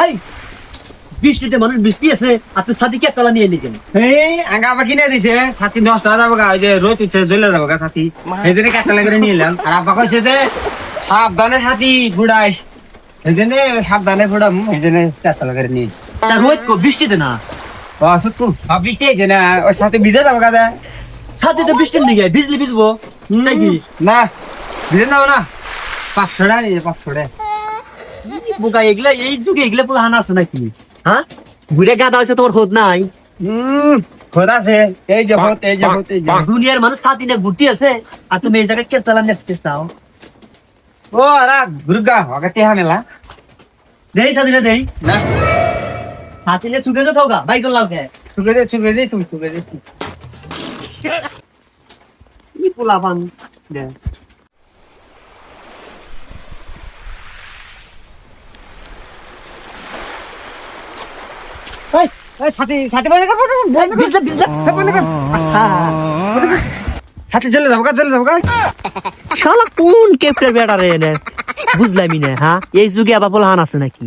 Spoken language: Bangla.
এই বৃষ্টিতে মানুষ বৃষ্টি আছে আর তুই সাথী কে তলা নিয়ে নিকেন এই আগা আবার কিনে দিছে ছাতি 10 টাকা যাবো গা ওই যে রোদ উঠছে জ্বলে যাবো গা ছাতি এই জন্য কাটলা করে নিয়ে এলাম আর আব্বা কইছে যে সাবধানে ছাতি ঘুরাইস এই জন্য সাবধানে ঘুরাম এই জন্য কাটলা করে নিয়ে তা রোদ কো বৃষ্টিতে না ও সুতু বৃষ্টি হয়েছে না ওই ছাতি ভিজে যাবো গা ছাতিতে বৃষ্টির নিগে ভিজলি ভিজবো নাকি না ভিজে যাবো না 500 টাকা নিয়ে 500 টাকা বোকা এগুলা এই যুগে এগুলা পুরো হানা আছে নাকি হ্যাঁ ঘুরে গাদা হয়েছে তোমার খোদ নাই খোদ আছে এই যে হত এই যে হত এই যে দুনিয়ার মানুষ ছাতি নিয়ে ঘুরতে আছে আর তুমি এই জায়গায় কে তলা নিয়ে চাও ও আরা গুরগা ওকে টেহা মেলা দেই ছাতি না দেই না ছাতি নিয়ে ছুটে তো থাকা বাইক লাও কে সুগে দে তুমি সুগে দে কি পোলা পান দে এই এই ছাতি ছাতি বন্ধ কর বিজলা বিজলা বন্ধ কর ছাতি চলে যাবো গা শালা কোন কেপটার বেটা রে বুঝলামই না হ্যাঁ এই যুগে আবার পোলা হান আছে নাকি